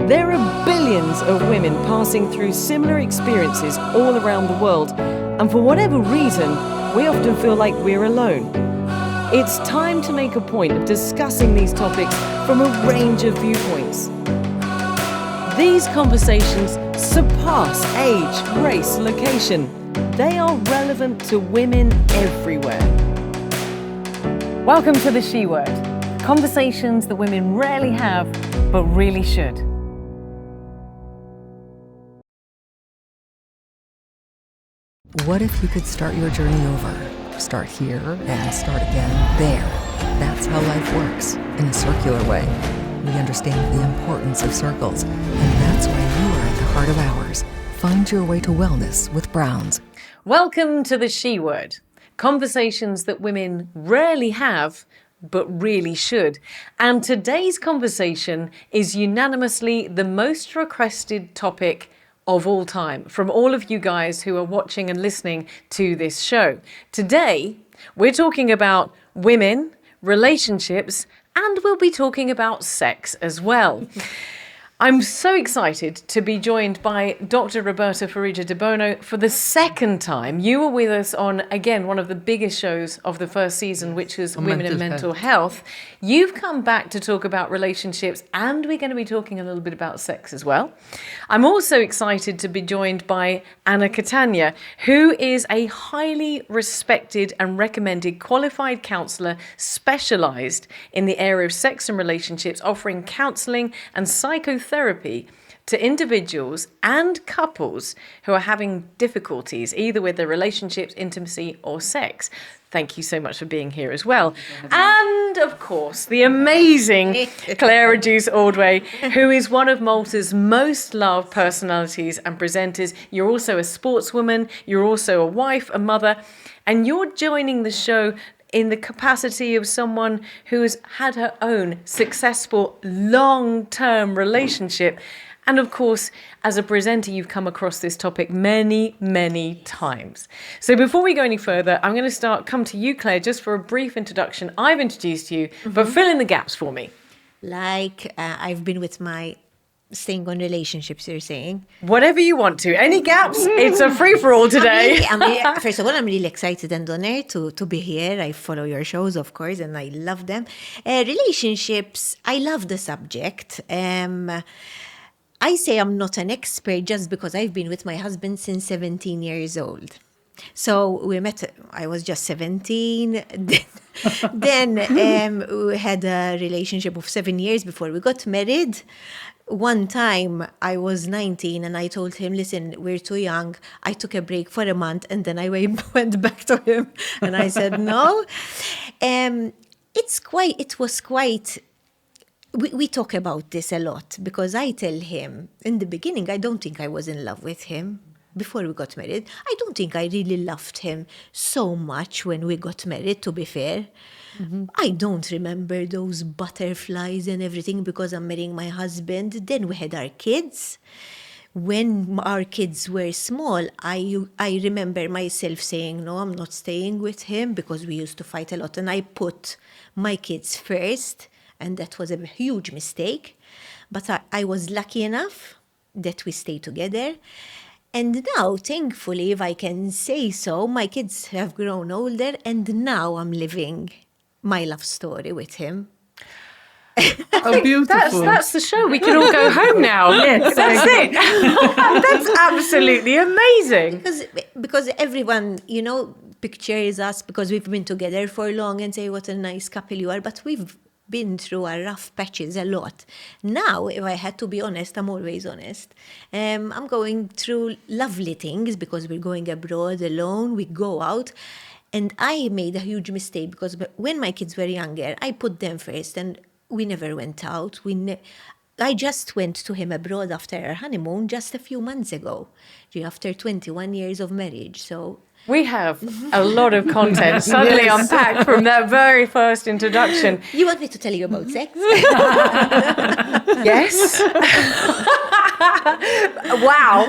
There are billions of women passing through similar experiences all around the world, and for whatever reason, we often feel like we're alone. It's time to make a point of discussing these topics from a range of viewpoints. These conversations surpass age, race, location. They are relevant to women everywhere. Welcome to the She Word. Conversations that women rarely have, but really should. What if you could start your journey over? Start here and start again there. That's how life works, in a circular way. We understand the importance of circles, and that's why you are at the heart of ours. Find your way to wellness with Browns. Welcome to the She Word. Conversations that women rarely have, but really should. And today's conversation is unanimously the most requested topic of all time from all of you guys who are watching and listening to this show. Today, we're talking about women, relationships, and we'll be talking about sex as well. I'm so excited to be joined by Dr. Roberta Farrugia Debono for the second time. You were with us on, again, one of the biggest shows of the first season, which was Women and Mental Health. You've come back to talk about relationships, and we're going to be talking a little bit about sex as well. I'm also excited to be joined by Catania, who is a highly respected and recommended qualified counsellor specialised in the area of sex and relationships, offering counselling and psychotherapy to individuals and couples who are having difficulties either with their relationships, intimacy or sex. Thank you so much for being here as well. And of course, the amazing Claire Agius Ordway, who is one of Malta's most loved personalities and presenters. You're also a sportswoman, you're also a wife, a mother, and you're joining the show in the capacity of someone who has had her own successful long-term relationship. And of course, as a presenter, you've come across this topic many, many times. So before we go any further, I'm going to come to you, Claire, just for a brief introduction. I've introduced you, but fill in the gaps for me. I've been with staying on relationships, you're saying? Whatever you want to. Any gaps? It's a free-for-all today. First of all, I'm really excited and honored to be here. I follow your shows, of course, and I love them. Relationships, I love the subject. I say I'm not an expert just because I've been with my husband since 17 years old. So we met, I was just 17. Then we had a relationship of 7 years before we got married. One time I was 19 and I told him, listen, we're too young. I took a break for a month and then I went back to him and I said, no. We talk about this a lot because I tell him in the beginning, I don't think I was in love with him before we got married. I don't think I really loved him so much when we got married, to be fair. Mm-hmm. I don't remember those butterflies and everything because I'm marrying my husband. Then we had our kids. When our kids were small, I remember myself saying, no, I'm not staying with him because we used to fight a lot. And I put my kids first. And that was a huge mistake. But I was lucky enough that we stayed together. And now, thankfully, if I can say so, my kids have grown older and now I'm living my love story with him. Oh, beautiful. That's the show. We can all go home now. Yes, that's it. That's absolutely amazing. Because everyone, pictures us because we've been together for long and say what a nice couple you are. But we've been through our rough patches a lot. Now, if I had to be honest, I'm always honest. I'm going through lovely things because we're going abroad alone, we go out. And I made a huge mistake because when my kids were younger, I put them first and we never went out. I just went to him abroad after our honeymoon just a few months ago, after 21 years of marriage. So we have a lot of content suddenly unpacked from that very first introduction. You want me to tell you about sex? Yes. Wow.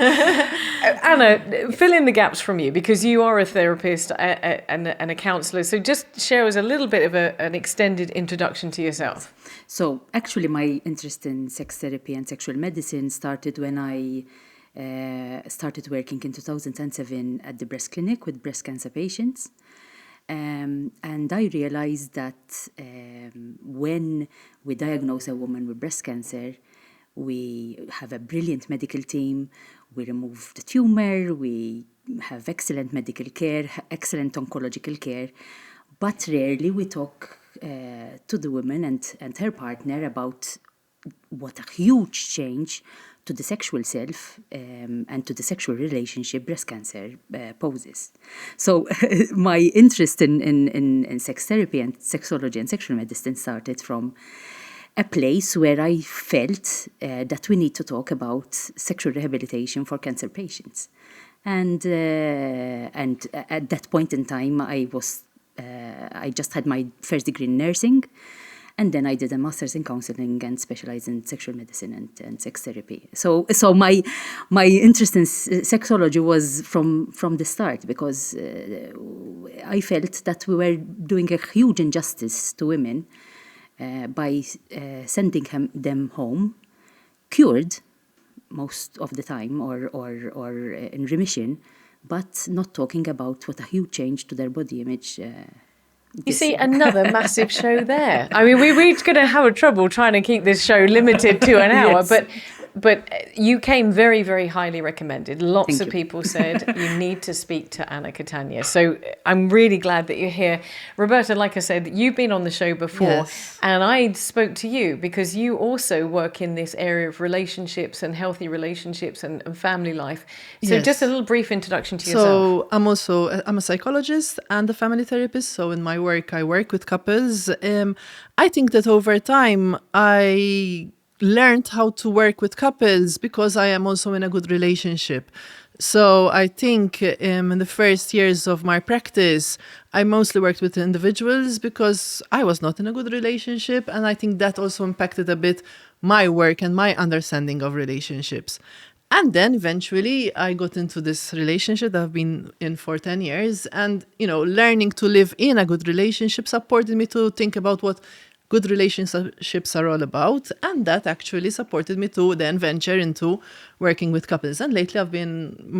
Anna, fill in the gaps from you, because you are a therapist and a counsellor. So just share us a little bit of an extended introduction to yourself. So actually my interest in sex therapy and sexual medicine started when I started working in 2007 at the breast clinic with breast cancer patients. And I realized that when we diagnose a woman with breast cancer, we have a brilliant medical team. We remove the tumor. We have excellent medical care, excellent oncological care. But rarely we talk to the woman and her partner about what a huge change to the sexual self and to the sexual relationship breast cancer poses. So my interest in sex therapy and sexology and sexual medicine started from a place where I felt that we need to talk about sexual rehabilitation for cancer patients. And at that point in time, I just had my first degree in nursing. And then I did a master's in counseling and specialized in sexual medicine and sex therapy. So my interest in sexology was from the start, because I felt that we were doing a huge injustice to women by sending them home cured most of the time or in remission, but not talking about what a huge change to their body image. You see, another massive show there. I mean, we're going to have trouble trying to keep this show limited to an hour, Yes. but you came very, very highly recommended. Lots Thank of you. people said you need to speak to Anna Catania. So I'm really glad that you're here. Roberta, like I said, you've been on the show before, Yes. and I spoke to you because you also work in this area of relationships and healthy relationships and family life. So Yes. just a little brief introduction to yourself. So I'm a psychologist and a family therapist. So in my work, I work with couples. I think that over time, I learned how to work with couples because I am also in a good relationship. So I think in the first years of my practice, I mostly worked with individuals because I was not in a good relationship. And I think that also impacted a bit my work and my understanding of relationships. And then eventually I got into this relationship that I've been in for 10 years. And, learning to live in a good relationship supported me to think about what good relationships are all about. And that actually supported me to then venture into working with couples. And lately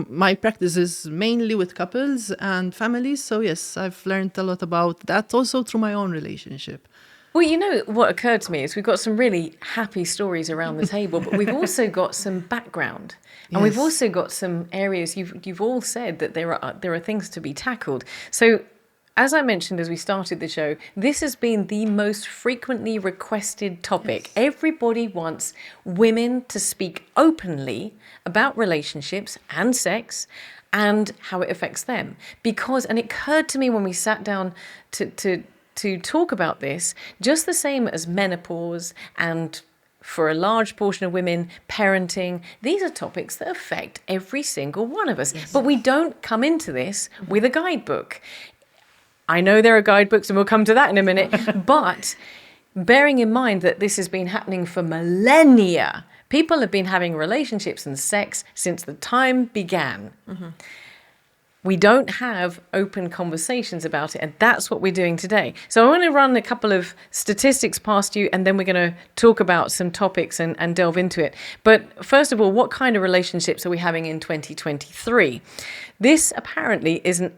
my practice is mainly with couples and families. So yes, I've learned a lot about that also through my own relationship. Well, what occurred to me is we've got some really happy stories around the table, but we've also got some background, and we've Yes. also got some areas you've all said that there are things to be tackled. So, as I mentioned as we started the show, this has been the most frequently requested topic. Yes. Everybody wants women to speak openly about relationships and sex and how it affects them. And it occurred to me when we sat down to talk about this, just the same as menopause and for a large portion of women, parenting, these are topics that affect every single one of us. Yes. But we don't come into this with a guidebook. I know there are guidebooks, and we'll come to that in a minute, but bearing in mind that this has been happening for millennia, people have been having relationships and sex since the time began. Mm-hmm. We don't have open conversations about it, and that's what we're doing today. So I want to run a couple of statistics past you, and then we're going to talk about some topics and delve into it. But first of all, what kind of relationships are we having in 2023? This apparently is an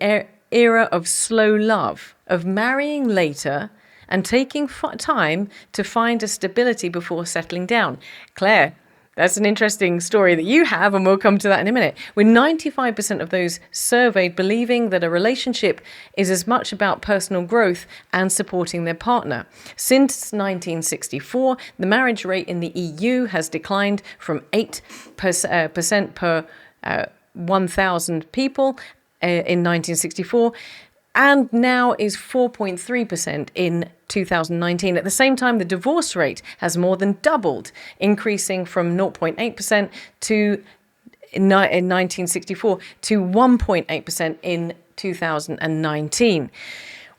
era of slow love, of marrying later and taking time to find a stability before settling down. Claire, that's an interesting story that you have, and we'll come to that in a minute. With 95% of those surveyed believing that a relationship is as much about personal growth and supporting their partner. Since 1964, the marriage rate in the EU has declined from 8% per 1,000 people in 1964, and now is 4.3% in 2019. At the same time, the divorce rate has more than doubled, increasing from 0.8% in 1964 to 1.8% in 2019.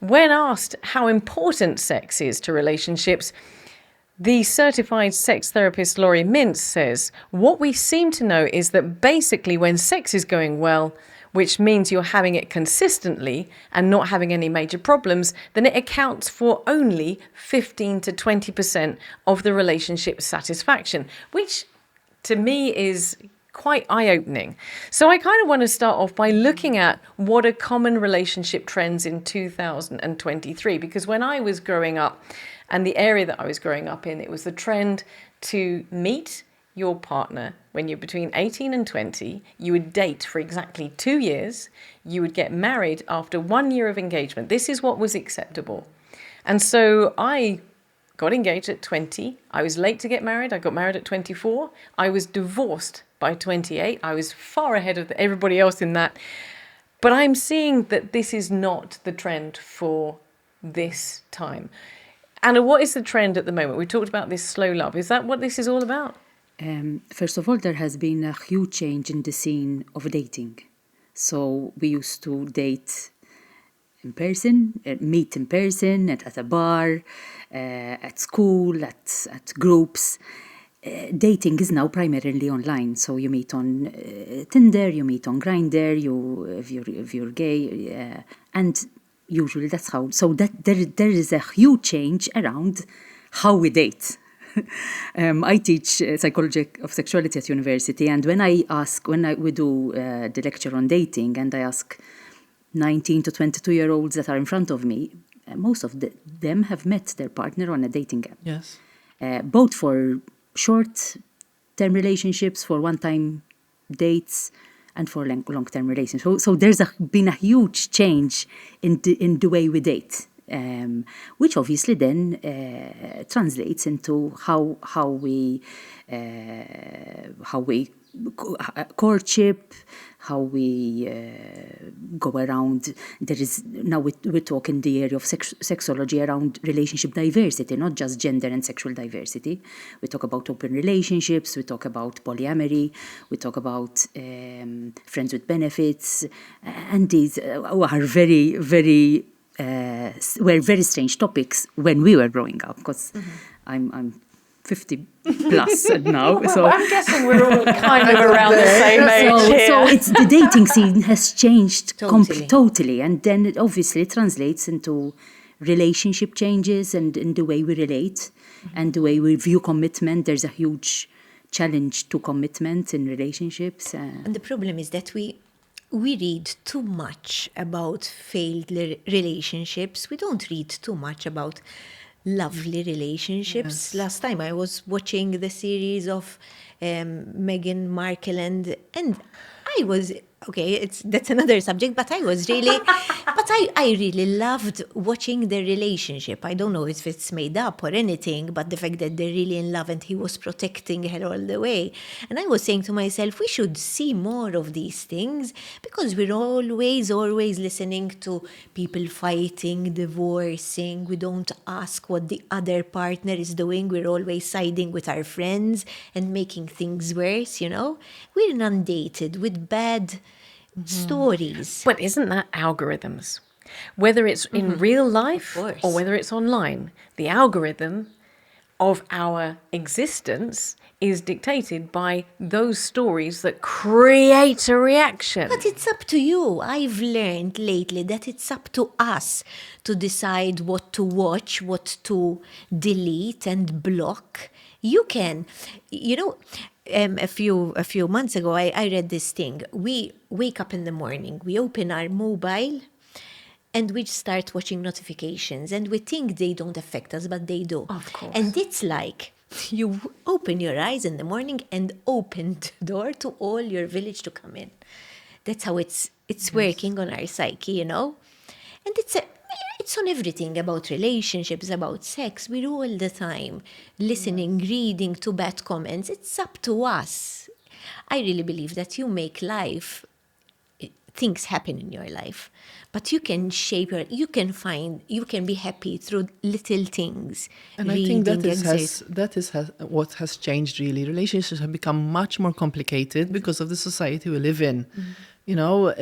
When asked how important sex is to relationships, The certified sex therapist Laurie Mintz says, what we seem to know is that basically when sex is going well, which means you're having it consistently and not having any major problems, then it accounts for only 15 to 20% of the relationship satisfaction, which to me is quite eye-opening. So I kind of want to start off by looking at what are common relationship trends in 2023, because when I was growing up, and the area that I was growing up in, it was the trend to meet your partner when you're between 18 and 20, you would date for exactly 2 years, you would get married after 1 year of engagement. This is what was acceptable. And so I got engaged at 20. I was late to get married. I got married at 24. I was divorced by 28. I was far ahead of everybody else in that. But I'm seeing that this is not the trend for this time. Anna, what is the trend at the moment? We talked about this slow love. Is that what this is all about? First of all, there has been a huge change in the scene of dating. So we used to date in person, meet in person, at a bar, at school, at groups. Dating is now primarily online. So you meet on Tinder, you meet on Grindr, if you're gay, and usually that's how. So that there is a huge change around how we date. I teach psychology of sexuality at university, and when we do the lecture on dating, and I ask 19 to 22-year-olds that are in front of me, most of them have met their partner on a dating app. Yes. Both for short-term relationships, for one-time dates, and for long-term relationships. So there's been a huge change in the way we date. Which obviously then translates into how we courtship, how we go around. There is now we talk in the area of sexology around relationship diversity, not just gender and sexual diversity. We talk about open relationships, we talk about polyamory, we talk about friends with benefits, and these are very, very were very strange topics when we were growing up, because I'm 50 plus now. So I'm guessing we're all kind of around the same age here. So it's the dating scene has changed Totally. totally, and then it obviously translates into relationship changes and in the way we relate and the way we view commitment. There's a huge challenge to commitment in relationships. And the problem is that we read too much about failed relationships. We don't read too much about lovely relationships. Yes. Last time I was watching the series of Meghan Markle and I was, okay, that's another subject, but I was really, but I really loved watching their relationship. I don't know if it's made up or anything, but the fact that they're really in love and he was protecting her all the way. And I was saying to myself, we should see more of these things, because we're always listening to people fighting, divorcing. We don't ask what the other partner is doing. We're always siding with our friends and making things worse, you know? We're inundated with bad stories. But isn't that algorithms? Whether it's in real life or whether it's online, the algorithm of our existence is dictated by those stories that create a reaction. But it's up to you. I've learned lately that it's up to us to decide what to watch, what to delete and block. You can, you know, a few months ago, I read this thing. We wake up in the morning, we open our mobile, and we start watching notifications, and we think they don't affect us, but they do. Of course. And it's like you open your eyes in the morning and open the door to all your village to come in. That's how it's working on our psyche, you know? And it's on everything, about relationships, about sex. We're all the time listening, reading to bad comments. It's up to us. I really believe that you make life, things happen in your life, but you can shape you can be happy through little things. And I think that is what has changed really. Relationships have become much more complicated because of the society we live in. You know,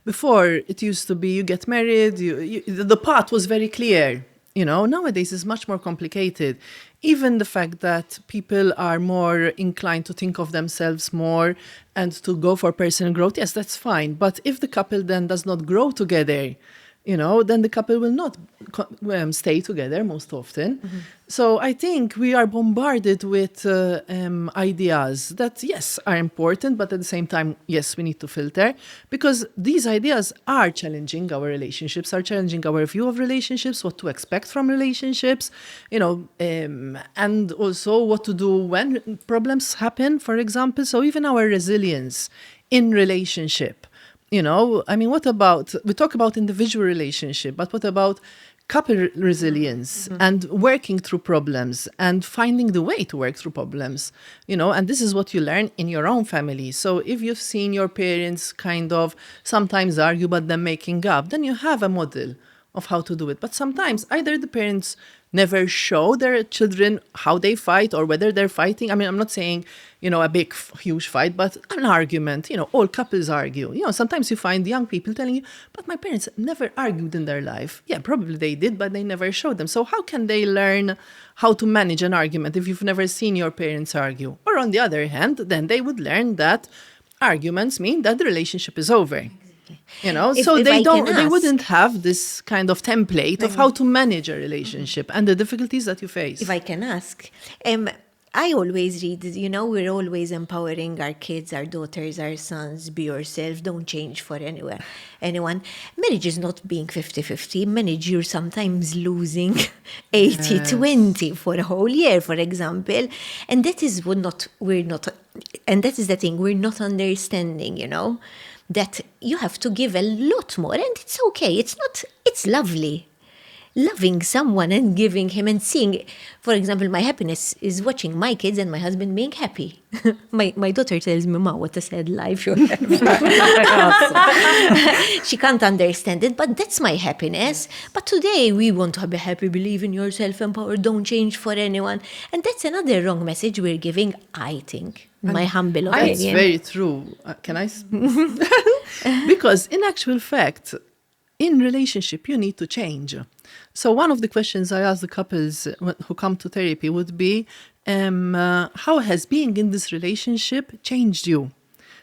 before it used to be you get married, the path was very clear. Nowadays it's much more complicated. Even the fact that people are more inclined to think of themselves more and to go for personal growth, yes, that's fine. But if the couple then does not grow together, then the couple will not stay together most often. Mm-hmm. So I think we are bombarded with ideas that, yes, are important, but at the same time, yes, we need to filter, because these ideas are challenging our relationships, are challenging our view of relationships, what to expect from relationships, and also what to do when problems happen, for example. So even our resilience in relationship. What about, we talk about individual relationship, but what about couple resilience and working through problems and finding the way to work through problems, and this is what you learn in your own family. So if you've seen your parents kind of sometimes argue, but then making up, then you have a model of how to do it. But sometimes either the parents never show their children how they fight or whether they're fighting. I'm not saying, a big, huge fight, but an argument, all couples argue. Sometimes you find young people telling you, but my parents never argued in their life. Yeah, probably they did, but they never showed them. So how can they learn how to manage an argument if you've never seen your parents argue? Or on the other hand, then they would learn that arguments mean that the relationship is over. They wouldn't have this kind of template of how to manage a relationship and the difficulties that you face. If I can ask, I always read, we're always empowering our kids, our daughters, our sons, be yourself, don't change for anyone. Marriage is not being 50-50. Marriage, you're sometimes losing 80-20 for a whole year, for example. And that is and that is the thing, we're not understanding, that you have to give a lot more, and it's okay. It's lovely. Loving someone and giving him and seeing, for example, my happiness is watching my kids and my husband being happy. my daughter tells me, "Ma, what a sad life you have." She can't understand it, but that's my happiness. But today we want to be happy, believe in yourself, empowered, don't change for anyone. And that's another wrong message we're giving, I think, in my humble opinion. It's very true. Can I? Because in actual fact, in relationship, you need to change. So one of the questions I ask the couples who come to therapy would be, how has being in this relationship changed you?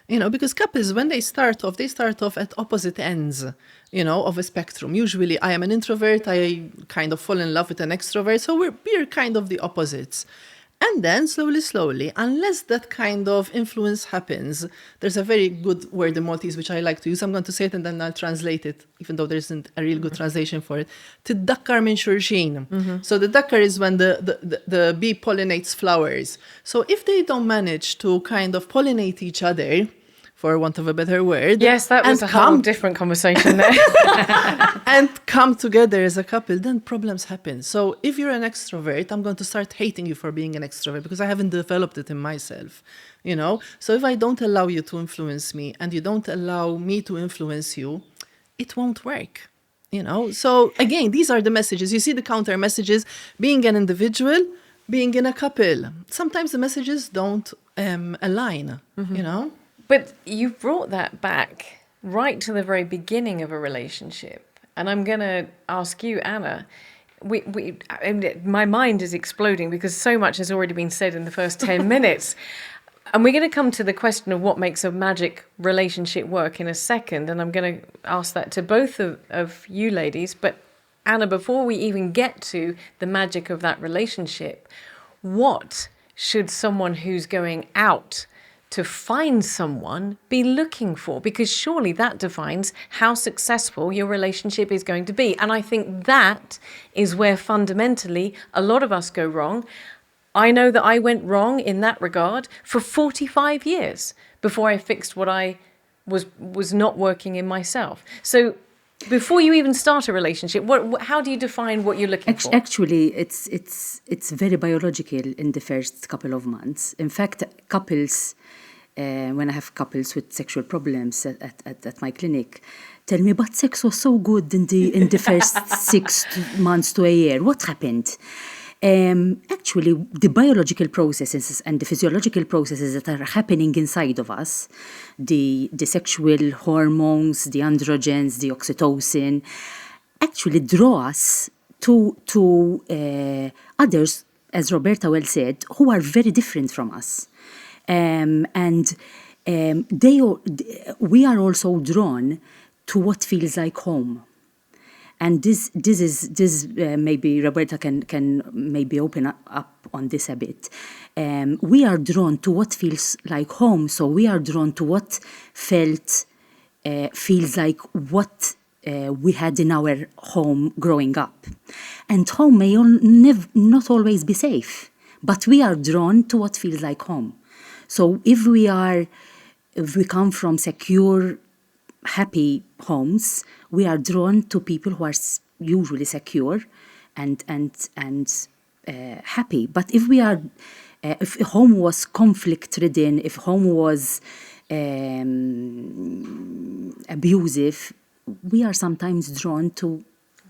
Because couples, when they start off at opposite ends, of a spectrum. Usually I am an introvert, I kind of fall in love with an extrovert, so we're kind of the opposites. And then slowly, unless that kind of influence happens, there's a very good word in Maltese which I like to use. I'm going to say it and then I'll translate it, even though there isn't a real good translation for it. Tiddakkar min shurxin. So the dakkar is when the bee pollinates flowers. So if they don't manage to kind of pollinate each other, for want of a better word. Yes, that was a whole different conversation there. And come together as a couple, then problems happen. So if you're an extrovert, I'm going to start hating you for being an extrovert because I haven't developed it in myself, So if I don't allow you to influence me and you don't allow me to influence you, it won't work, So again, these are the messages. You see the counter messages, being an individual, being in a couple. Sometimes the messages don't align, But you brought that back right to the very beginning of a relationship. And I'm going to ask you, Anna, my mind is exploding because so much has already been said in the first 10 minutes. And we're going to come to the question of what makes a magic relationship work in a second. And I'm going to ask that to both of you ladies. But Anna, before we even get to the magic of that relationship, what should someone who's going out to find someone be looking for? Because surely that defines how successful your relationship is going to be. And I think that is where fundamentally a lot of us go wrong. I know that I went wrong in that regard for 45 years before I fixed what I was not working in myself. So before you even start a relationship, how do you define what you're looking for? Actually, it's very biological in the first couple of months. In fact, couples, when I have couples with sexual problems at my clinic, tell me, but sex was so good in the first 6 months to a year. What happened? Actually, the biological processes and the physiological processes that are happening inside of us, the sexual hormones, the androgens, the oxytocin, actually draw us to others, as Roberta well said, who are very different from us. We are also drawn to what feels like home. And this maybe Roberta can maybe open up on this a bit. We are drawn to what feels like home, so we are drawn to what feels like what we had in our home growing up. And home may not always be safe, but we are drawn to what feels like home. So if we come from secure, happy homes, we are drawn to people who are usually secure and happy. But if we are, if home was conflict-ridden, if home was abusive, we are sometimes drawn to.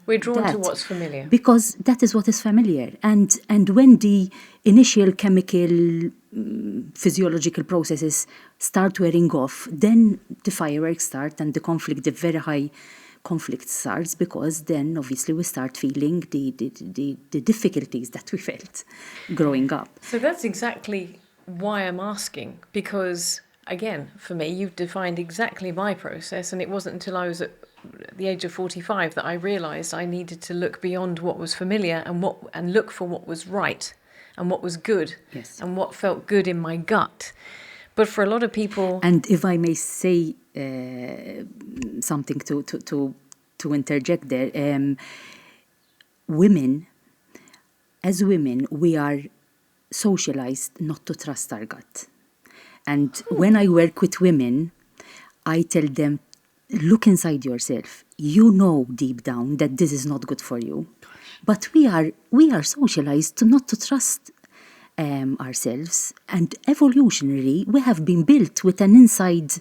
We're drawn to what's familiar. Because that is what is familiar. And when the initial chemical, physiological processes start wearing off, then the fireworks start and the very high conflict starts, because then obviously we start feeling the difficulties that we felt growing up. So that's exactly why I'm asking, because again, for me, you've defined exactly my process, and it wasn't until I was at the age of 45 that I realised I needed to look beyond what was familiar and look for what was right and what was good. Yes. And what felt good in my gut. But for a lot of people, and if I may say something to interject there, as women, we are socialized not to trust our gut. And when I work with women, I tell them, look inside yourself. You know deep down that this is not good for you. But we are socialized not to trust ourselves. And evolutionarily, we have been built with an inside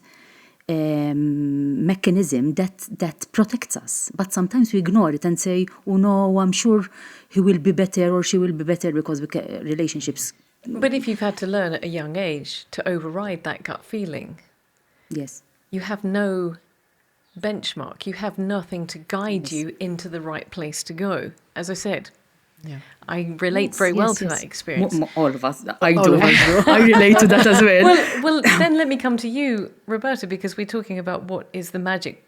mechanism that protects us. But sometimes we ignore it and say, oh no, I'm sure he will be better or she will be better because relationships. But if you've had to learn at a young age to override that gut feeling, yes, you have no benchmark. You have nothing to guide you into the right place to go. As I said, I relate very well to that experience. All of us. I do. I relate to that as well. Well, then let me come to you, Roberta, because we're talking about what's the magic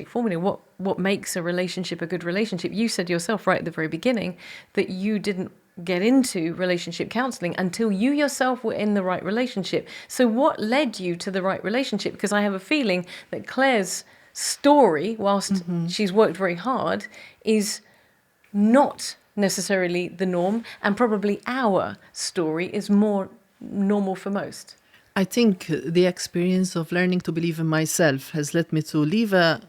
formula? What makes a relationship a good relationship? You said yourself right at the very beginning that you didn't get into relationship counselling until you yourself were in the right relationship. So what led you to the right relationship? Because I have a feeling that Claire's story, whilst she's worked very hard, is not necessarily the norm, and probably our story is more normal for most. I think the experience of learning to believe in myself has led me to leave a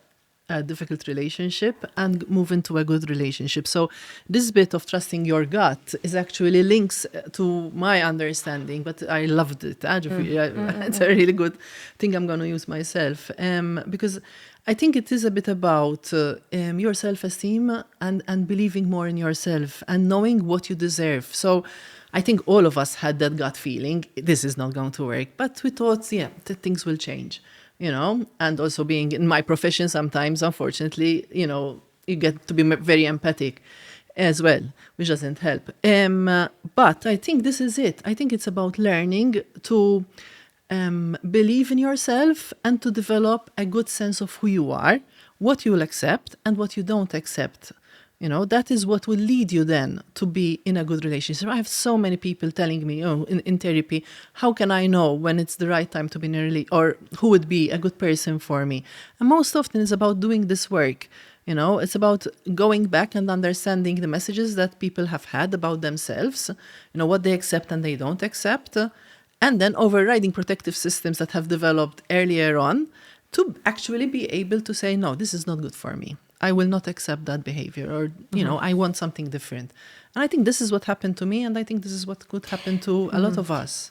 difficult relationship and move into a good relationship. So this bit of trusting your gut is actually links to my understanding, but I loved it. It's a really good thing I'm going to use myself, because I think it is a bit about your self-esteem and believing more in yourself and knowing what you deserve. So I think all of us had that gut feeling, this is not going to work, but we thought, that things will change. And also being in my profession sometimes, unfortunately, you get to be very empathic as well, which doesn't help. But I think this is it. I think it's about learning to believe in yourself and to develop a good sense of who you are, what you will accept and what you don't accept. That is what will lead you then to be in a good relationship. I have so many people telling me, in therapy, how can I know when it's the right time to be in a relationship, or who would be a good person for me? And most often it's about doing this work. It's about going back and understanding the messages that people have had about themselves, what they accept and they don't accept, and then overriding protective systems that have developed earlier on to actually be able to say, no, this is not good for me. I will not accept that behavior, or, I want something different. And I think this is what happened to me, and I think this is what could happen to a lot of us.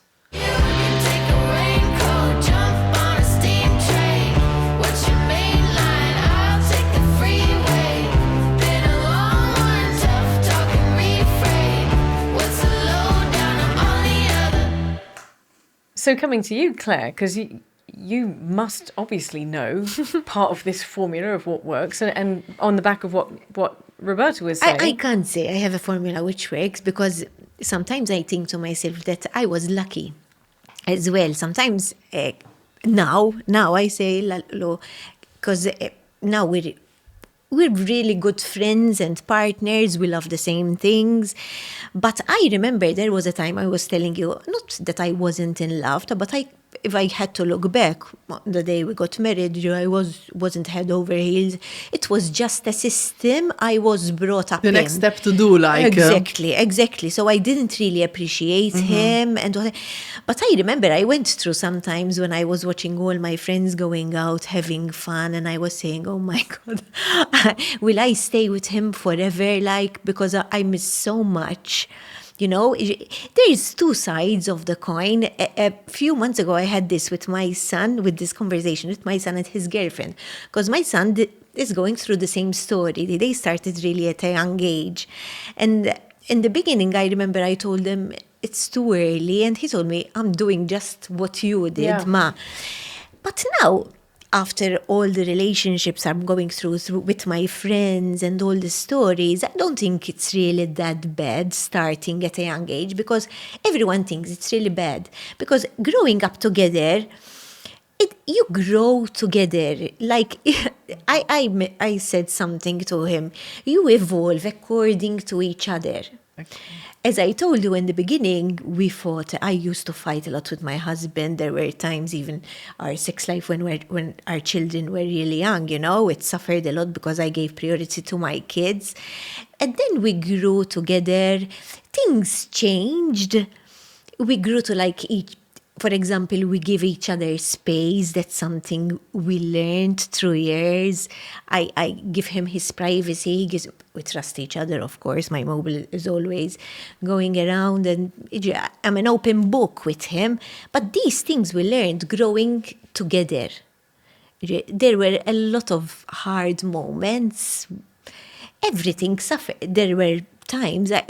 So coming to you, Claire, because you must obviously know part of this formula of what works, and on the back of what Roberta was saying. I can't say I have a formula which works, because sometimes I think to myself that I was lucky as well. Sometimes now I say, because now we're really good friends and partners. We love the same things. But I remember there was a time, I was telling you, not that I wasn't in love, but if I had to look back, the day we got married, I wasn't head over heels. It was just a system I was brought up The in. next step to do, like... Exactly. So I didn't really appreciate him. But I remember I went through some times when I was watching all my friends going out, having fun, and I was saying, oh my God, will I stay with him forever? Like, because I miss so much. You know, there's two sides of the coin. A few months ago, I had this with my son, with this conversation with my son and his girlfriend, because my son is going through the same story. They started really at a young age. And in the beginning, I remember I told him, it's too early. And he told me, I'm doing just what you did, Ma. But now, after all the relationships I'm going through with my friends and all the stories, I don't think it's really that bad starting at a young age, because everyone thinks it's really bad. Because growing up together, you grow together. Like, I said something to him, you evolve according to each other. Okay. As I told you in the beginning, I used to fight a lot with my husband. There were times, even our sex life when our children were really young, it suffered a lot because I gave priority to my kids. And then we grew together. Things changed. We grew to like for example, we give each other space. That's something we learned through years. I give him his privacy. We trust each other, of course. My mobile is always going around, and I'm an open book with him. But these things we learned growing together. There were a lot of hard moments. Everything suffered. There were times I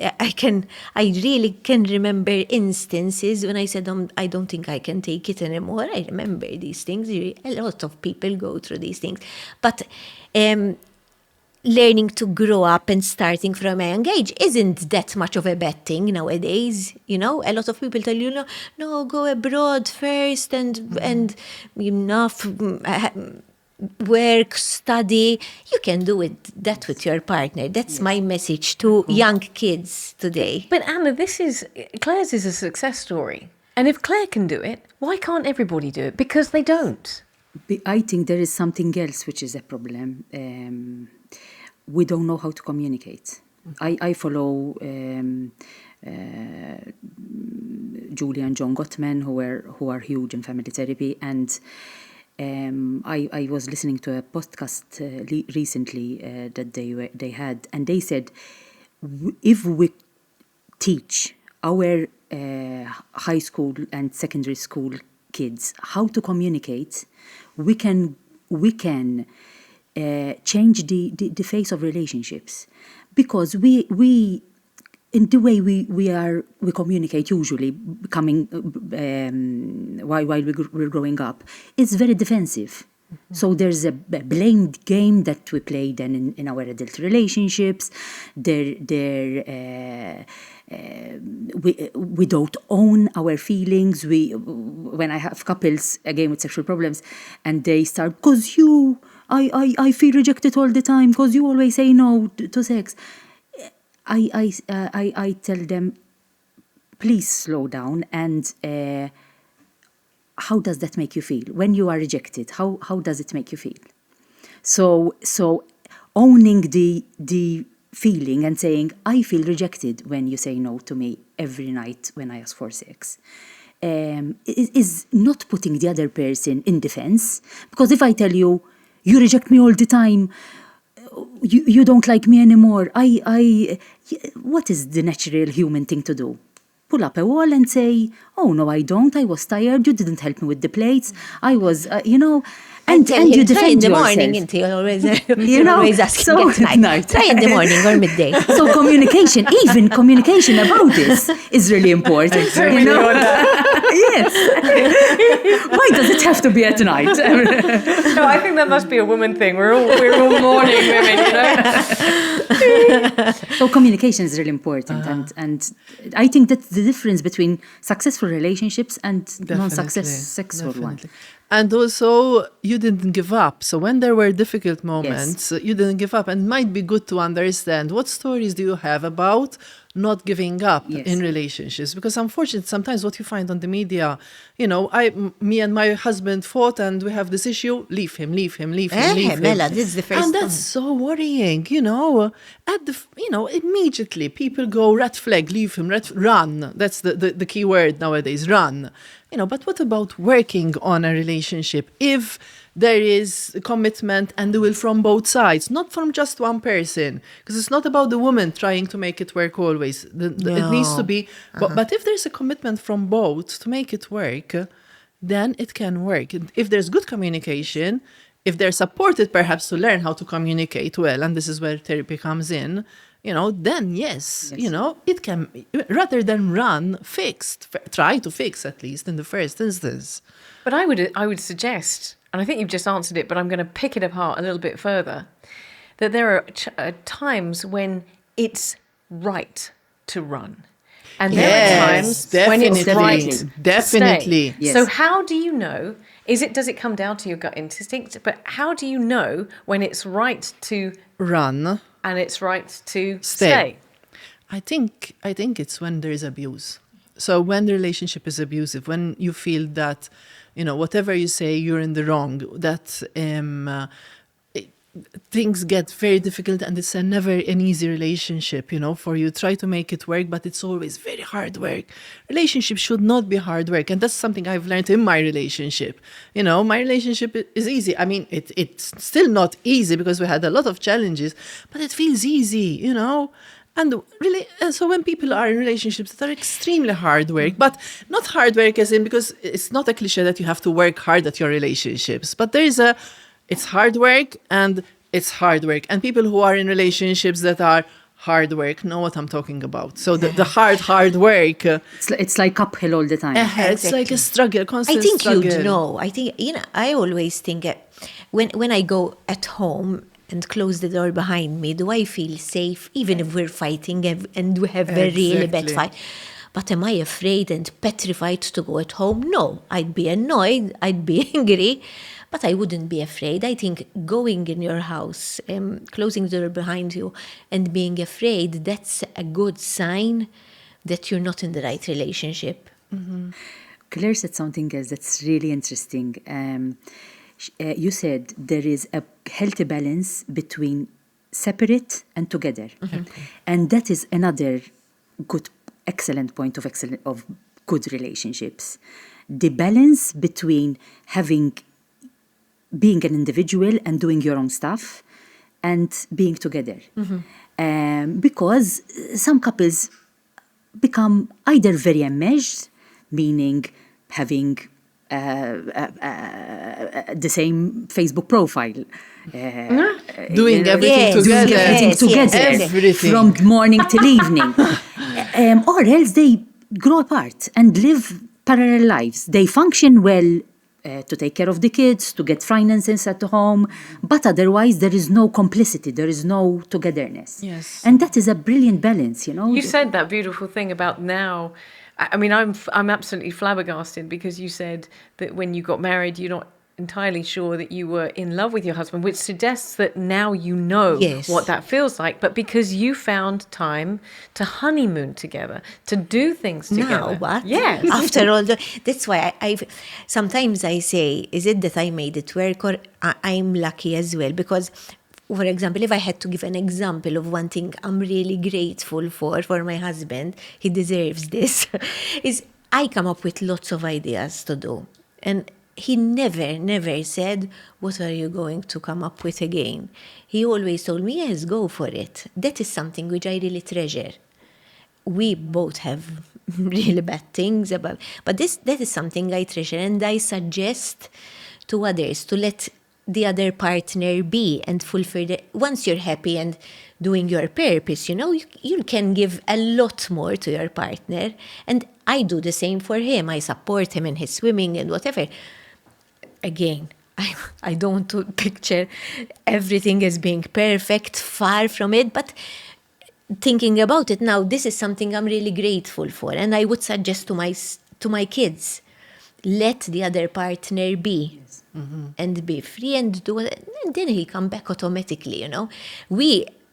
really can remember instances when I said, I don't think I can take it anymore. I remember these things. A lot of people go through these things. But learning to grow up and starting from a young age isn't that much of a bad thing nowadays. A lot of people tell you, no, go abroad first and work, study. You can do that with your partner. That's my message to young kids today. But Anna, Claire's is a success story. And if Claire can do it, why can't everybody do it? Because they don't. I think there is something else which is a problem. We don't know how to communicate. I follow Julie and John Gottman, who are huge in family therapy, and I was listening to a podcast recently that they had, and they said, if we teach our high school and secondary school kids how to communicate, we can change the face of relationships, because we in the way we communicate usually, while we're growing up, it's very defensive. Mm-hmm. So there's a blame game that we play then in our adult relationships. We don't own our feelings. When I have couples again with sexual problems, and they start, because I feel rejected all the time because you always say no to sex. I tell them, please slow down, and how does that make you feel when you are rejected? How does it make you feel? So owning the feeling and saying, I feel rejected when you say no to me every night when I ask for sex, is not putting the other person in defense. Because if I tell you, you reject me all the time, you don't like me anymore, what is the natural human thing to do? Pull up a wall and say, oh, no, I don't. I was tired. You didn't help me with the plates. I was, and try you defend in the yourself. morning until always, always asking so at night. Try in the morning or midday. So communication, even communication about this is really important. Yes. Why does it have to be at night? No, I think that must be a woman thing. We're all morning women, So communication is really important, and I think that's the difference between successful relationships and non-successful ones. And also, you didn't give up. So when there were difficult moments, you didn't give up. And it might be good to understand what stories do you have about not giving up in relationships. Because unfortunately, sometimes what you find on the media, me and my husband fought and we have this issue, leave him. Mela, this is the first And that's so worrying, immediately people go, red flag, leave him, run. That's the key word nowadays, run. But what about working on a relationship if there is a commitment and the will from both sides, not from just one person? Because it's not about the woman trying to make it work always. It needs to be, but if there's a commitment from both to make it work, then it can work. If there's good communication, if they're supported perhaps to learn how to communicate well, and this is where therapy comes in, then yes, it can, rather than run, try to fix at least in the first instance. But I would suggest, and I think you've just answered it, but I'm going to pick it apart a little bit further, that there are times when it's right to run. And there are times when it's right to stay. Yes. So how do you know, does it come down to your gut instinct, but how do you know when it's right to run and it's right to stay? I think it's when there is abuse. So when the relationship is abusive, when you feel that, whatever you say, you're in the wrong, that things get very difficult and it's never an easy relationship, for you. Try to make it work, but it's always very hard work. Relationships should not be hard work. And that's something I've learned in my relationship. My relationship is easy. I mean, it's still not easy because we had a lot of challenges, but it feels easy, And really, so when people are in relationships that are extremely hard work, but not hard work as in, because it's not a cliche that you have to work hard at your relationships, but it's hard work and it's hard work. And people who are in relationships that are hard work know what I'm talking about. So the hard work. It's like uphill all the time. It's like a struggle, constant struggle. I think you'd know. I think, I always think when I go at home and close the door behind me, do I feel safe even if we're fighting and we have a really bad fight? But am I afraid and petrified to go at home? No, I'd be annoyed, I'd be angry, but I wouldn't be afraid. I think going in your house, closing the door behind you and being afraid, that's a good sign that you're not in the right relationship. Mm-hmm. Claire said something else that's really interesting. You said there is a healthy balance between separate and together. Mm-hmm. And that is another excellent point of good relationships. The balance between being an individual and doing your own stuff and being together. Mm-hmm. Because some couples become either very enmeshed, meaning having the same Facebook profile. Doing everything together. Everything. From morning till evening. Or else they grow apart and live parallel lives. They function well to take care of the kids, to get finances at home, but otherwise there is no complicity, there is no togetherness. Yes. And that is a brilliant balance, You said that beautiful thing about now. I mean, I'm absolutely flabbergasted because you said that when you got married, you're not entirely sure that you were in love with your husband, which suggests that now you know what that feels like. But because you found time to honeymoon together, to do things together. Now, what? Yes. After all, that's why sometimes I say, is it that I made it work or I'm lucky as well? Because, for example, if I had to give an example of one thing I'm really grateful for my husband, he deserves this, is I come up with lots of ideas to do. And he never said, what are you going to come up with again? He always told me, yes, go for it. That is something which I really treasure. we both have really bad things about, but that is something I treasure, and I suggest to others to let the other partner be and fulfill once you're happy and doing your purpose, you can give a lot more to your partner. And I do the same for him. I support him in his swimming and whatever. Again, I don't want to picture everything as being perfect, far from it, but thinking about it now, this is something I'm really grateful for. And I would suggest to my kids, let the other partner be. Yes. Mm-hmm. And be free and do it, and then he'll come back automatically,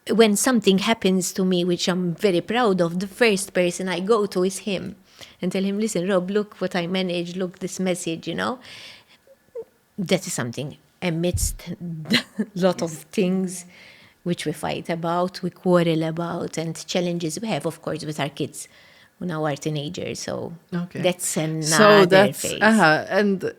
When something happens to me, which I'm very proud of, the first person I go to is him and tell him, listen, Rob, look what I managed, look this message, That is something amidst a lot of things which we fight about, we quarrel about, and challenges we have, of course, with our kids. Now our teenagers, so that's another phase. And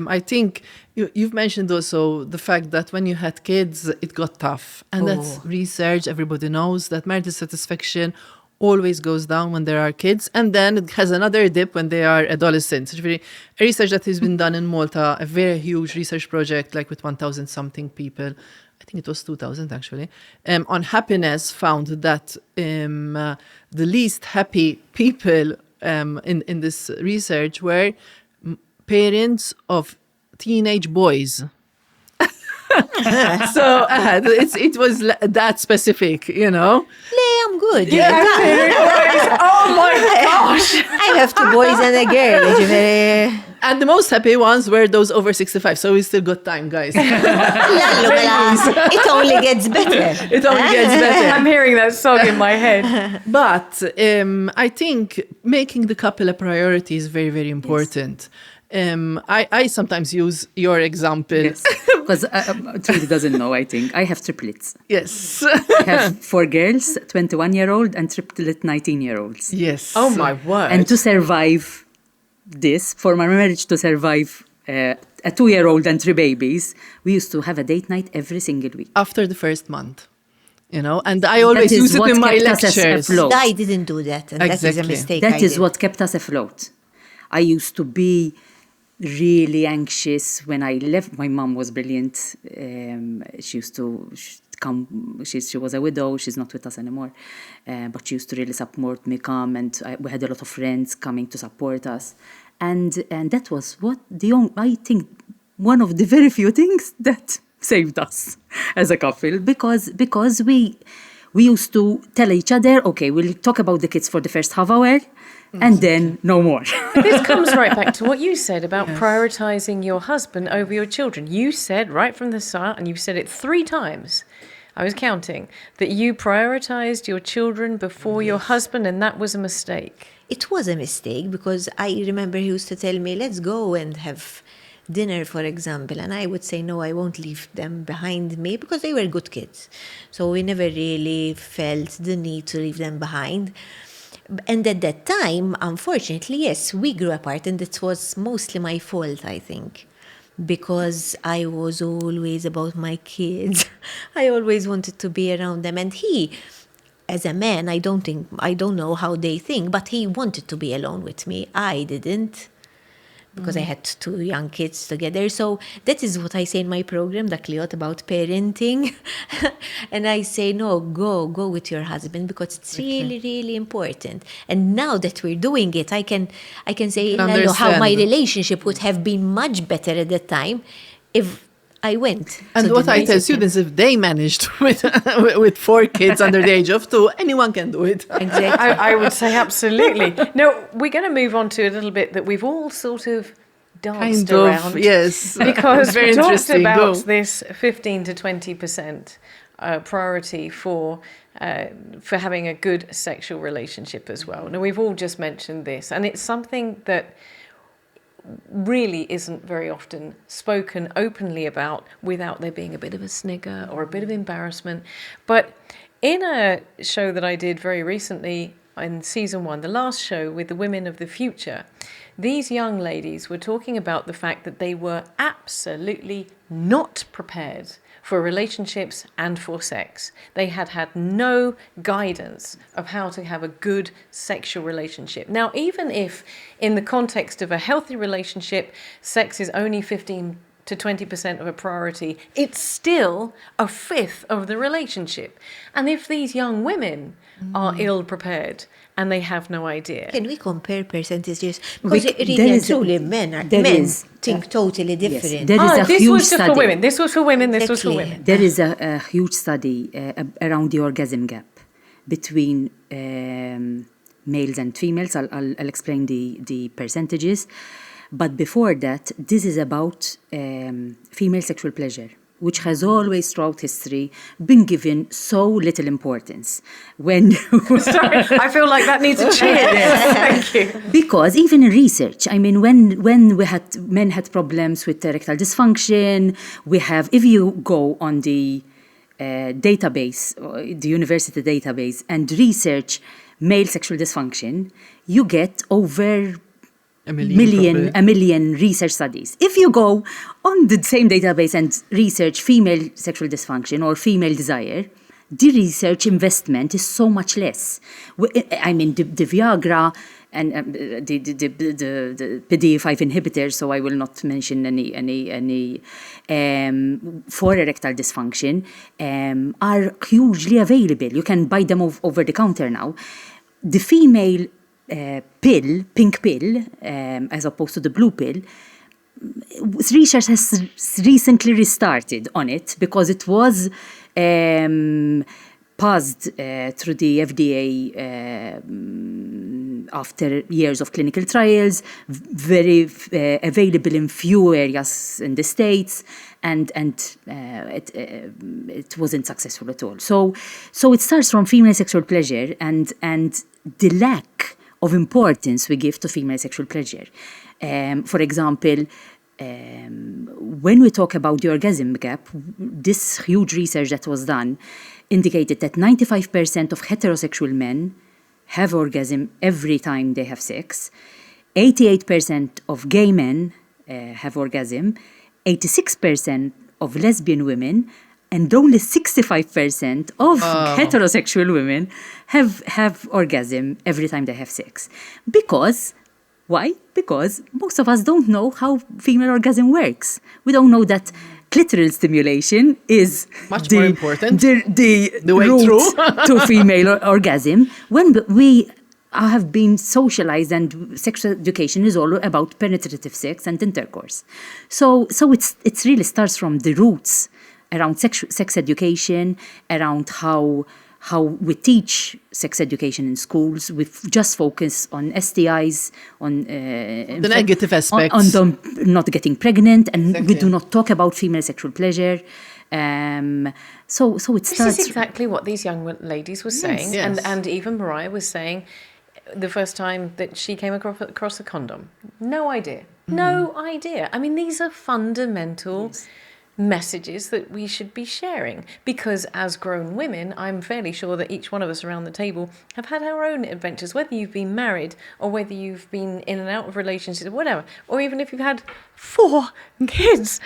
I think you've mentioned also the fact that when you had kids, it got tough, and that's research. Everybody knows that marital satisfaction always goes down when there are kids, and then it has another dip when they are adolescents. A research that has been done in Malta, a very huge research project, like with 1,000 something people. I think it was 2,000 actually, on happiness, found that the least happy people in this research were parents of teenage boys. So it was that specific, I'm good. Yeah, oh my gosh! I have 2 boys and a girl. And the most happy ones were those over 65. So we still got time, guys. It only gets better. It only gets better. I'm hearing that song in my head. But I think making the couple a priority is very, very important. Yes. I sometimes use your example. Yes, because Trudy doesn't know, I think. I have triplets. Yes. I have 4 girls, 21-year-old, and triplet 19-year-olds. Yes. Oh, my word. And to survive this, for my marriage to survive a 2-year-old and 3 babies, we used to have a date night every single week. After the first month. And I always use it in my lectures. I didn't do that, and that is a mistake. That is what kept us afloat. I used to be really anxious when I left. My mom was brilliant. She used to come. She was a widow. She's not with us anymore. But she used to really support me, come, and we had a lot of friends coming to support us. And that was I think one of the very few things that saved us as a couple, because we used to tell each other, okay, we'll talk about the kids for the first half hour, and then no more. This comes right back to what you said about prioritizing your husband over your children. You said right from the start, and you've said it 3 times, I was counting, that you prioritized your children before your husband, and that was a mistake. It was a mistake, because I remember he used to tell me, let's go and have dinner, for example, and I would say, no, I won't leave them behind me, because they were good kids. So we never really felt the need to leave them behind. And at that time, unfortunately, yes, we grew apart, and it was mostly my fault, I think, because I was always about my kids. I always wanted to be around them, and he, as a man, I don't know how they think, but he wanted to be alone with me. I didn't, because I had 2 young kids together. So that is what I say in my program, the Cliot, about parenting. And I say, no, go with your husband, because it's really, really important. And now that we're doing it, I can say how my relationship would have been much better at that time if I went. And what I tell students, if they managed with 4 kids under the age of 2, anyone can do it. Exactly. I would say absolutely. No, we're going to move on to a little bit that we've all sort of danced around. Yes. Because very we talked interesting. about this 15 to 20% priority for having a good sexual relationship as well. Now, we've all just mentioned this, and it's something that really isn't very often spoken openly about without there being a bit of a snigger or a bit of embarrassment. But in a show that I did very recently, in season 1, the last show with the women of the future, these young ladies were talking about the fact that they were absolutely not prepared for relationships and for sex. They had had no guidance of how to have a good sexual relationship. Now, even if in the context of a healthy relationship, sex is only 15 to 20% of a priority, it's still a fifth of the relationship. And if these young women are ill prepared and they have no idea. Can we compare percentages? Because There really and is a- truly men think totally different. there is a this huge was just study. for women. This was for women. This was for Exactly. women. There is a huge study around the orgasm gap between males and females. I'll explain the percentages. But before that, this is about female sexual pleasure, which has always throughout history been given so little importance. When Sorry, I feel like that needs a cheer. Thank you. Because even in research, I mean, when men had problems with erectile dysfunction, if you go on the database, the university database, and research male sexual dysfunction, you get over a million research studies. If you go on the same database and research female sexual dysfunction or female desire, the research investment is so much less. I mean, the Viagra and the PDE5 inhibitors, so I will not mention any for erectile dysfunction, are hugely available. You can buy them over the counter now. The female pink pill, as opposed to the blue pill, research has recently restarted on it because it was passed through the FDA after years of clinical trials, very available in few areas in the States, and it wasn't successful at all. So it starts from female sexual pleasure and the lack of importance we give to female sexual pleasure. For example, when we talk about the orgasm gap, this huge research that was done indicated that 95% of heterosexual men have orgasm every time they have sex, 88% of gay men have orgasm, 86% of lesbian women, and only 65% of heterosexual women have orgasm every time they have sex. Why? Because most of us don't know how female orgasm works. We don't know that clitoral stimulation is Much more important. The way route through. to female orgasm. When we have been socialized, and sexual education is all about penetrative sex and intercourse. So it really starts from the roots around sex education, around how we teach sex education in schools. We just focus on STIs, on The negative aspects. on them not getting pregnant, and Exactly. we do not talk about female sexual pleasure. So it This starts. is exactly what these young ladies were saying, Yes. and even Mariah was saying the first time that she came across a condom. No idea. No idea. I mean, these are fundamental messages that we should be sharing, because as grown women, I'm fairly sure that each one of us around the table have had our own adventures, whether you've been married or whether you've been in and out of relationships or whatever, or even if you've had 4 kids.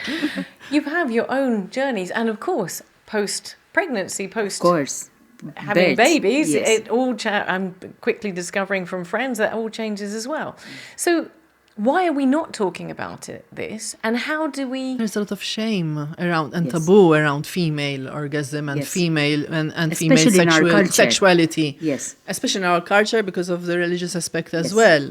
You have your own journeys, and of course, post-pregnancy, Of course. having Birth, babies, yes. it all I'm quickly discovering from friends that all changes as well. So why are we not talking about this, and how do we? There's a lot of shame around and Yes. taboo around female orgasm and Yes. female and female Especially in our culture. sexuality. Yes. Especially in our culture because of the religious aspect as Yes. well.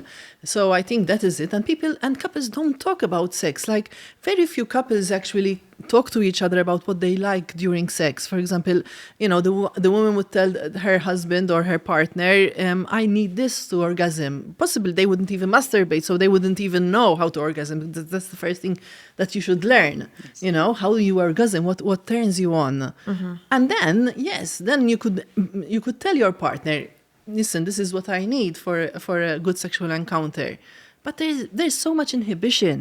So I think that is it. And people and couples don't talk about sex. Like very few couples actually talk to each other about what they like during sex. For example, the woman would tell her husband or her partner, I need this to orgasm. Possibly they wouldn't even masturbate, so they wouldn't even know how to orgasm. That's the first thing that you should learn. Yes. How you orgasm, what turns you on. And then, then you could tell your partner, listen, this is what I need for a good sexual encounter. But there's so much inhibition,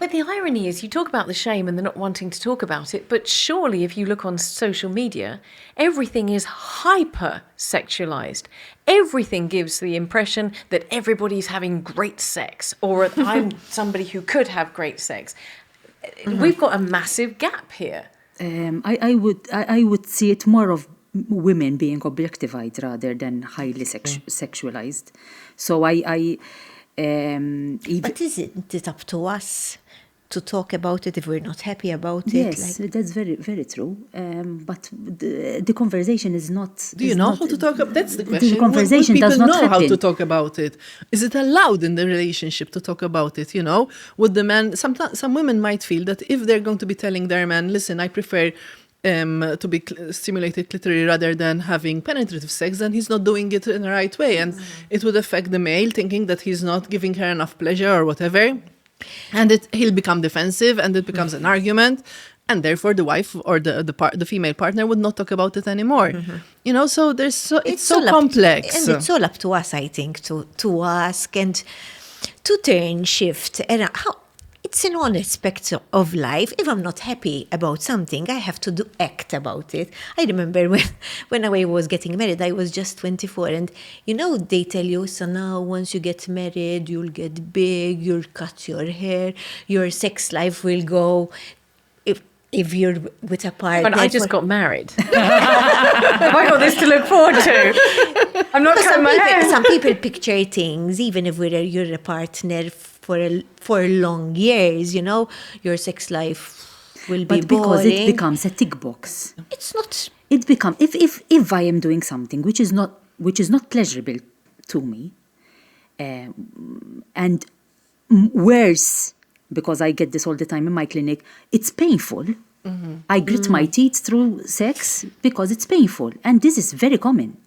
But the irony is, you talk about the shame and the not wanting to talk about it, but surely if you look on social media, everything is hyper-sexualized. Everything gives the impression that everybody's having great sex, or I'm somebody who could have great sex. We've got a massive gap here. I would see it more of women being objectified rather than highly sexualized. So But isn't it up to us to talk about it if we're not happy about it? Yes, that's very, very true. But the conversation is not... Do you know how to talk about? That's the question. The conversation Would does people not know how happen. to talk about it? Is it allowed in the relationship to talk about it? Would the man? Some women might feel that if they're going to be telling their man, listen, I prefer to be stimulated clitorally rather than having penetrative sex, then he's not doing it in the right way, and it would affect the male, thinking that he's not giving her enough pleasure or whatever, and he'll become defensive, and it becomes an argument. And therefore, the wife or the female partner would not talk about it anymore. So it's so complex. And it's all up to us, I think, to ask and to turn shift. And it's in all aspects of life. If I'm not happy about something, I have to act about it. I remember when I was getting married, I was just 24. And, they tell you, so now once you get married, you'll get big, you'll cut your hair, your sex life will go... If you're with a partner... But I just got married. Have I got this to look forward to? I'm not cutting my hair. Some people picture things, even if you're a partner for long years, your sex life will be But because boring. it becomes a tick box. It's not... It becomes... If I am doing something which is not pleasurable to me, and worse... because I get this all the time in my clinic, it's painful. I grit my teeth through sex because it's painful. And this is very common.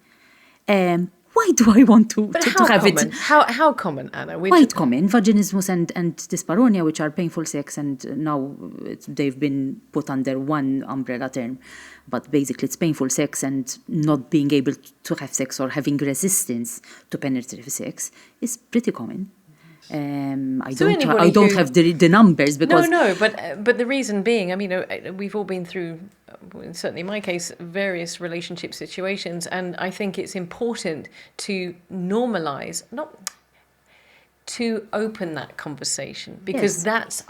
Why do I want to have common? it? How common, Anna? Quite common. Vaginismus and dyspareunia, which are painful sex, and now they've been put under one umbrella term. But basically, it's painful sex, and not being able to have sex or having resistance to penetrative sex is pretty common. I don't have the numbers because but the reason being, we've all been through, certainly in my case, various relationship situations, and I think it's important to normalize, not to open that conversation, because that's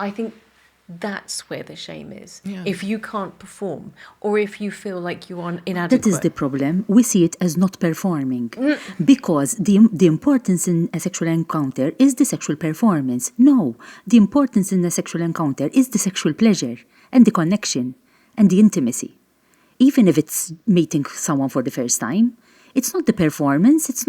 where the shame is. Yeah. If you can't perform, or if you feel like you are inadequate. That is the problem. We see it as not performing. Because the importance in a sexual encounter is the sexual performance. No, the importance in a sexual encounter is the sexual pleasure and the connection and the intimacy. Even if it's meeting someone for the first time, it's not the performance, it's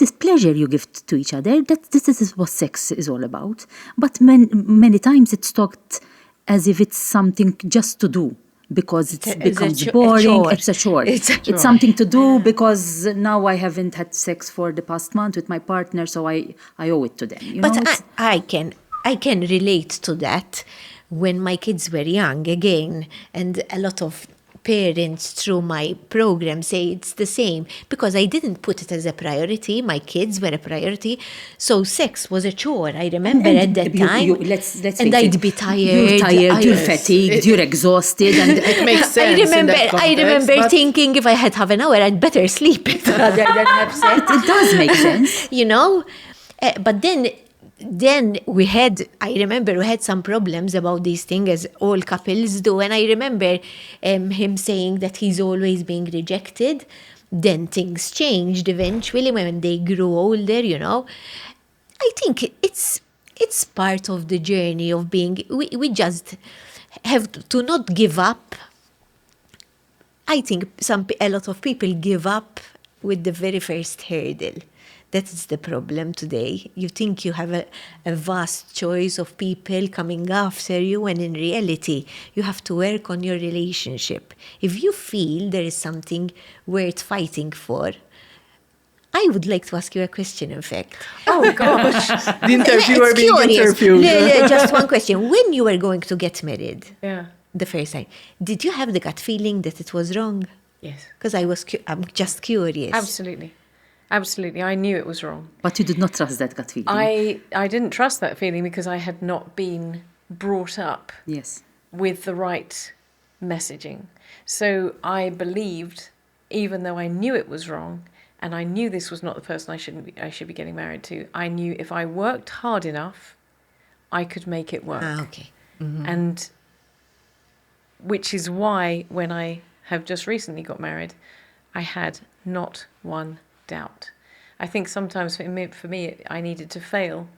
this pleasure you give to each other. This is what sex is all about. But many times it's talked as if it's something just to do because it becomes boring. It's a chore. It's something to do because now I haven't had sex for the past month with my partner, so I owe it to them. I can relate to that when my kids were young again, and a lot of parents through my program say it's the same, because I didn't put it as a priority. My kids were a priority, so sex was a chore. I remember at that time, and I'd be tired. You're fatigued, you're exhausted, and it makes sense. I remember thinking if I had half an hour, I'd better sleep rather than have sex. It does make sense, But then I remember we had some problems about these things, as all couples do. And I remember him saying that he's always being rejected. Then things changed eventually when they grew older, I think it's part of the journey of being, we just have to not give up. I think a lot of people give up with the very first hurdle. That is the problem today. You think you have a vast choice of people coming after you, and in reality, you have to work on your relationship. If you feel there is something worth fighting for, I would like to ask you a question, in fact. Oh, gosh. The interviewer being interviewed. Just one question. When you were going to get married, the first time, did you have the gut feeling that it was wrong? Yes. Because I'm just curious. Absolutely. Absolutely. I knew it was wrong. But you did not trust that gut feeling. I didn't trust that feeling because I had not been brought up Yes. with the right messaging. So I believed, even though I knew it was wrong, and I knew this was not the person I should be getting married to, I knew if I worked hard enough, I could make it work. Okay. And which is why when I have just recently got married, I had not one doubt. I think sometimes for me, I needed to fail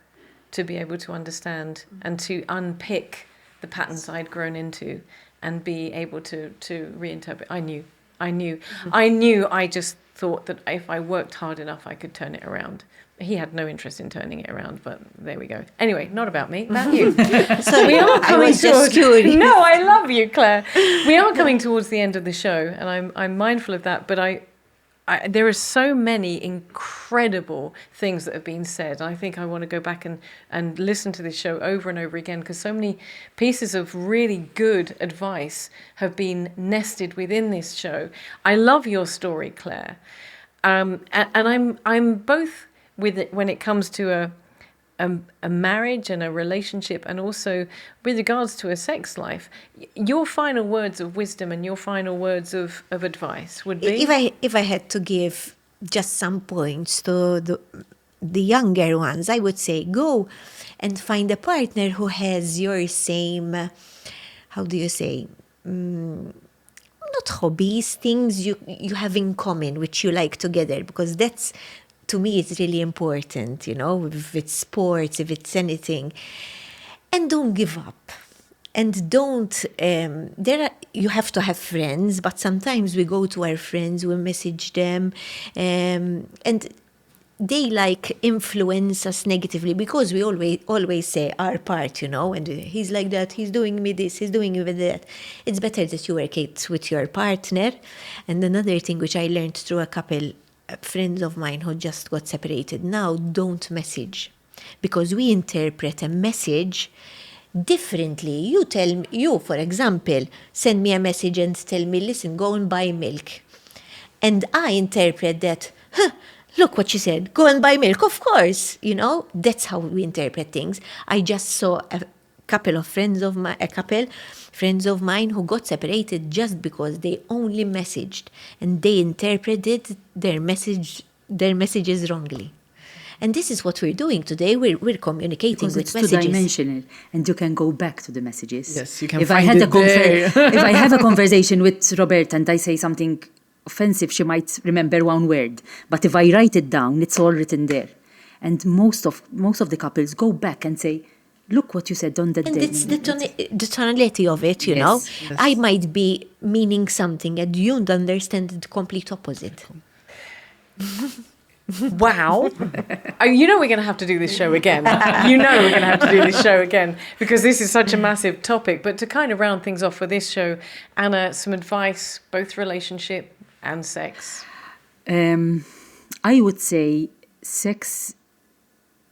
to be able to understand and to unpick the patterns I'd grown into and be able to reinterpret. I knew. I just thought that if I worked hard enough, I could turn it around. He had no interest in turning it around, but there we go. Anyway, not about me, about you. So We are I coming was just towards. curious. No, I love you, Claire. We are coming towards the end of the show, and I'm mindful of that. But there are so many incredible things that have been said. I think I want to go back and listen to this show over and over again because so many pieces of really good advice have been nested within this show. I love your story, Claire, and I'm both with it when it comes to a marriage and a relationship, and also with regards to a sex life. Your final words of wisdom and your final words of advice would be? If I had to give just some points to the younger ones, I would say go and find a partner who has your same, how do you say, not hobbies, things you have in common, which you like together, because that's, to me, it's really important, if it's sports, if it's anything. And don't give up. And don't, you have to have friends, but sometimes we go to our friends, we message them, and they influence us negatively because we always say our part, and he's like that, he's doing me this, he's doing me that. It's better that you work it with your partner. And another thing which I learned through a couple friends of mine who just got separated, now don't message, because we interpret a message differently. You, for example, send me a message and tell me, listen, go and buy milk. And I interpret that, look what she said, go and buy milk, of course. That's how we interpret things. I just saw a couple friends of mine who got separated just because they only messaged and they interpreted their messages wrongly. And this is what we're doing today. We're communicating because with it's messages. two-dimensional, and you can go back to the messages. Yes, you can find it there. If I have a conversation with Roberta and I say something offensive, she might remember one word. But if I write it down, it's all written there. And most of the couples go back and say, look what you said on that and day. it's the tonality of it, you know. Yes. I might be meaning something and you don't understand the complete opposite. Wow. You know we're going to have to do this show again. You know we're going to have to do this show again because this is such a massive topic. But to kind of round things off for this show, Anna, some advice, both relationship and sex. I would say sex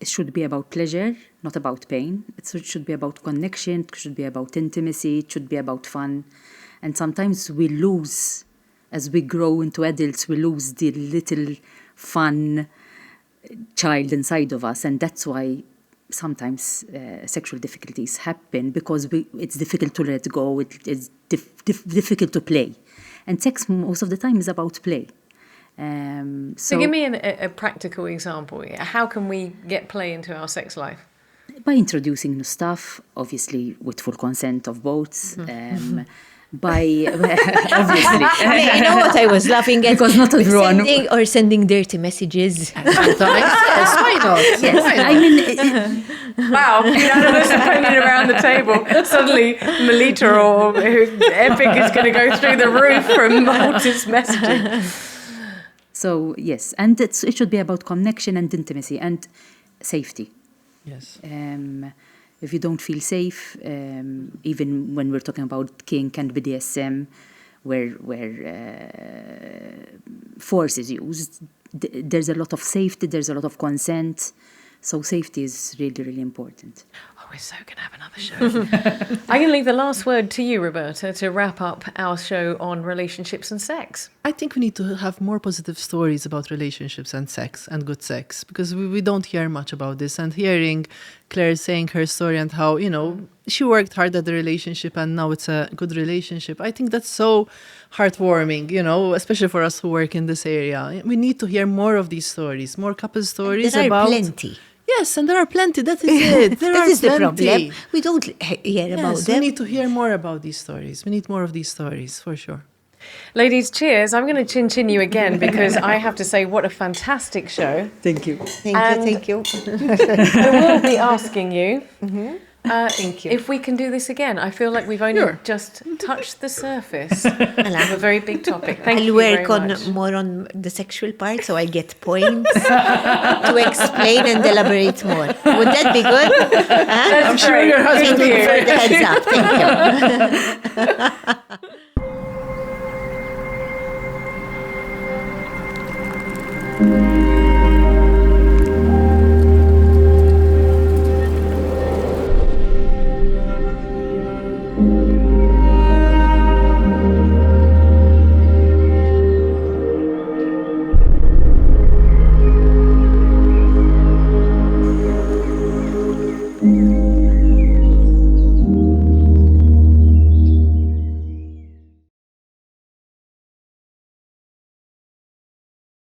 should be about pleasure, not about pain. It should be about connection. It should be about intimacy. It should be about fun. And sometimes we lose, as we grow into adults, we lose the little fun child inside of us, and that's why sometimes sexual difficulties happen, because it's difficult to let go, it's difficult to play, and sex most of the time is about play. So give me a practical example. How can we get play into our sex life? By introducing new stuff, obviously with full consent of both. By obviously, You know what I was laughing at? because not everyone. Sending dirty messages. Sometimes, yes, why not? Yes, Why not? I mean, Wow, unanimous opinion around the table. Suddenly, Melita or Epic is going to go through the roof from Malta's messaging. so yes, and it should be about connection and intimacy and safety. Yes. If you don't feel safe, even when we're talking about kink and BDSM, where force is used, there's a lot of safety, there's a lot of consent So safety is really, really important. Oh, we're so going to have another show. I'm going to leave the last word to you, Roberta, to wrap up our show on relationships and sex. I think we need to have more positive stories about relationships and sex and good sex, because we don't hear much about this. And hearing Claire saying her story and how, she worked hard at the relationship and now it's a good relationship, I think that's so heartwarming, especially for us who work in this area. We need to hear more of these stories, more couple stories There are about... plenty. Yes, and there are plenty. That is it. That is the problem. We don't hear about Yes, them. we need to hear more about these stories. We need more of these stories, for sure. Ladies, cheers. I'm going to chin you again because I have to say what a fantastic show. Thank you. Thank you. I will be asking you Thank you. if we can do this again. I feel like we've only just touched the surface of a very big topic. Thank you I'll very work on much. more on the sexual part so I get points to explain and elaborate more. Would that be good? I'm sure your husband Thank you will. for the heads up. Thank you.